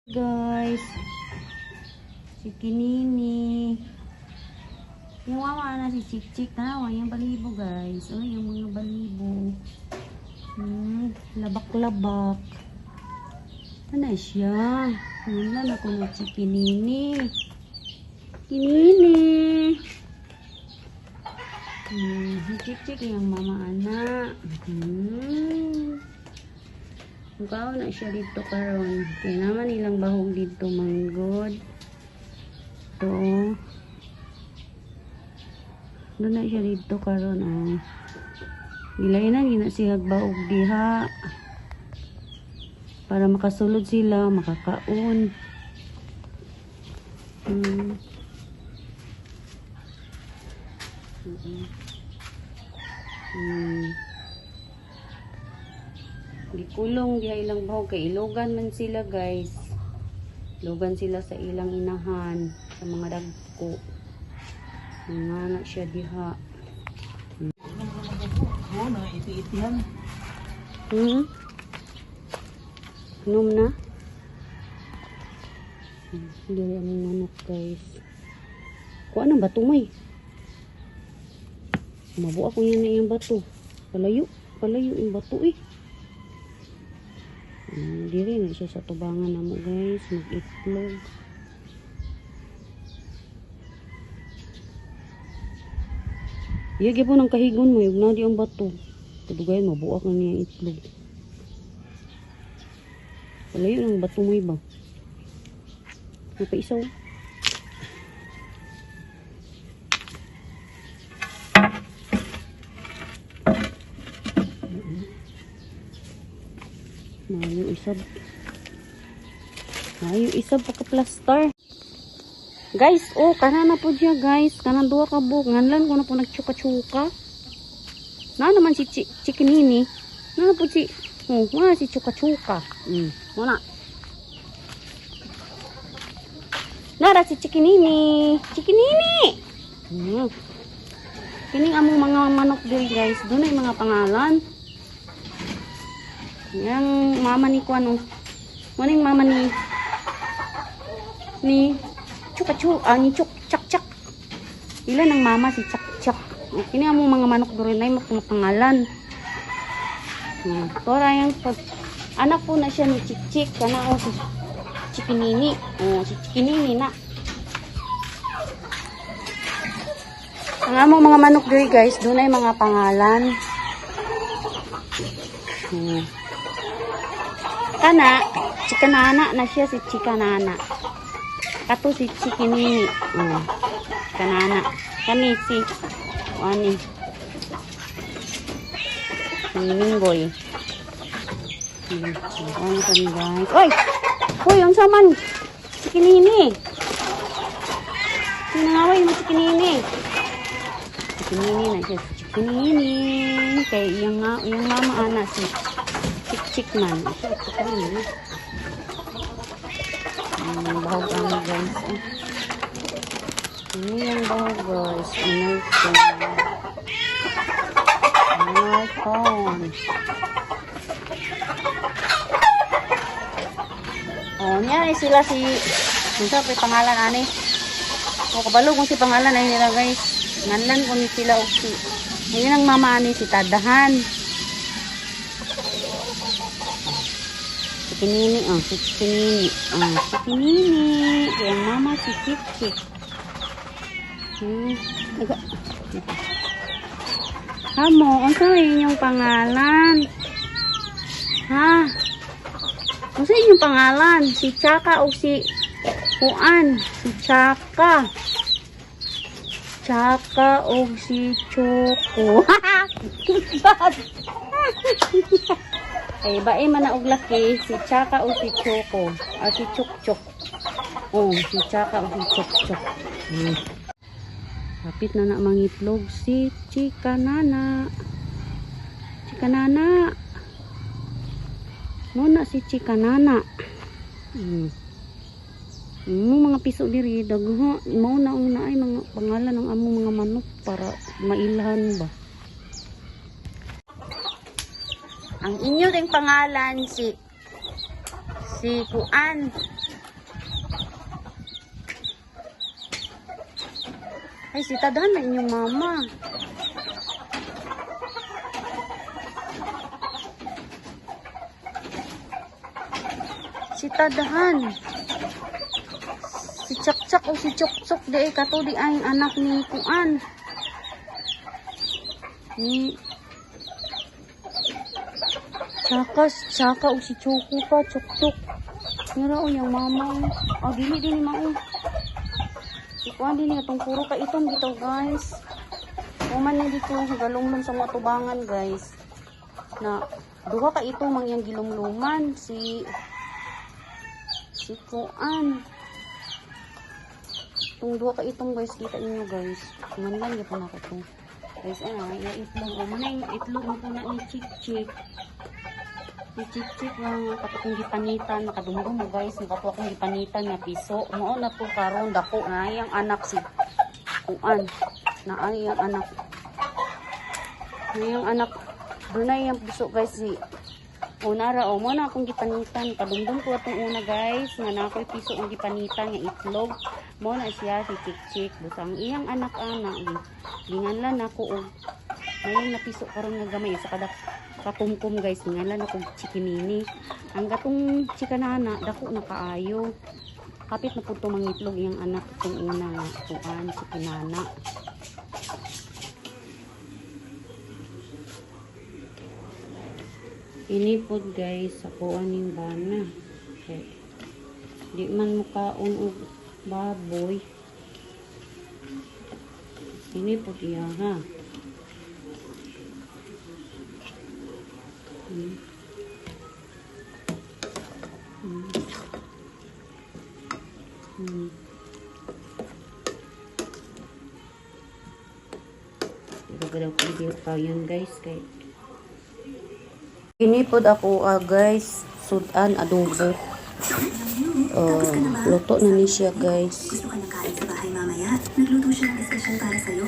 Guys, si Kinini yung mama na si Chik-Chik tanawa yung balibo guys. Oh, yung mga balibo labak-labak ano siya. Wala ako na si Kinini si Chik-Chik yung mama anak. Mukaw na siya dito karon. Kaya naman ilang bahog dito manggod. To. Doon na siya dito karon oh. Gilay na gina siya bahog diha. Para makasulod sila, makakaon. Gikulong diha ilang bahog kay ilogan man sila guys. Ilogan sila sa ilang inahan sa mga dagko. Nga na siya diha. Na iti-itihan. Inom na. Hindi ang manok guys. Kuha ng bato mo eh. Mabuo ako yan na yung bato. Palayo yung bato eh. Diri na siya sa tubangan na mo guys. Mag-itlog. Iyagi po ng kahigon mo. Yung na di ang bato. Kadugay mabuak na niya itlog. Palayo ng bato mo iba. Napaisaw. Yung isab pagka-plaster. Guys, oh, kana na po siya, guys. Kana duha ka buok. Nganlan ko na po nagtsuka-tsuka. Na naman si Chikinini. Na po si wala si tsuka-tsuka. Wala. Nara si Chikinini. Kining among mga manok diri, guys. Doon ay mga pangalan. Yang mama ni Kuano. Muning mama ni Chuk-Chak. Ilan ang mama si Chak-Chak. Kini among mga manok diri nay mapangalan. Tora yang anak po na siya ni Chik-Chik kana o si Chikinini. Oh, si Chikinini na. Ang among mga manok diri guys, doon ay mga pangalan. Kana, Chikanana na siya si Chikanana. Kato si Chikinini. Kanana. Kani si ani. Minggoy. Ano kami guys? Oy! Hoy, ang saman. Chikinini. Sinangaway mo Chikinini. Chikinini na siya si Chikinini. Kay yung mama ana si Chik man. Bahog kami guys. Ini yang bahog guys. iPhone. Oh, niya sila si unsa pa pangalan ani? O kabalo kung si pangalan ay nila guys. Nganlan ko ni sila og si. Ayun ang mama ani si Tadahan. Chikinini, si Chikinini. Kaya mama si Chik-Chik. Hamo, ano inyong pangalan? Ha? Ano inyong pangalan? Si Chaka o si Kuan? Si Chaka. Chaka o si Choco. Ay, bae man na og laki, si Chaka o si Choco. Si Chuk-Chuk. Oh, si Chaka o si Chuk-Chuk. Kapit na mangitlog si Chikanana. Muna si Chikanana. Mga piso diri dagho. Mao na ang naay mga pangalan ng among mga manok para mailhan ba. Ang inyo ding pangalan si Kuan. Ay, si Tadhan na inyong mama. Si Tadhan. Si Chak-Chak o si Chok-Chok di ay kato di ay anak ni Kuan. Ni Tsaka o si Choco pa, Chok-Chok. Nira o yung mama. Oh, dili mao. Ikuan din itong puro ka itong dito guys. Kuman na dito galunglong sa mga tubangan guys. Na duha ka itong mangyang gilumluman si Kuan. Itong duha ka itong guys kita inyo guys. Kuman lang yapon ako to. Guys yung itlog o man yung itlog mo po na ni Chik-Chik. Ni Chik-Chik lang katong gipanitan nakadumdum mo guys nakatuwa kong gipanitan na piso mo na to karon dako na yang anak si Kuan na ay yang anak doon na yung piso guys si unara o mo na akong gipanitan kadumdum ko atong una guys nga na ako'y piso ang gipanitan nga itlog mo na siya si Chik-Chik busang iyang anak-anak ginganlan ako og mayang napiso karon nga gamay sa kada kakumkum guys ngalan akong chikinini ang gatong chikanana dako na kaayo kapit na pud mangitlog iyang anak itong una nga Kuan chikinana. Ini pud guys ako aning bana okay. Di man mukaon og baboy ini pud iya ha. Gagalaw ko video pa yun guys kay inipod ako guys sudan adobo luto na ni siya guys. Gusto ka ng kain sa bahay mamaya? Nagluto siya ng espesyal para sa'yo.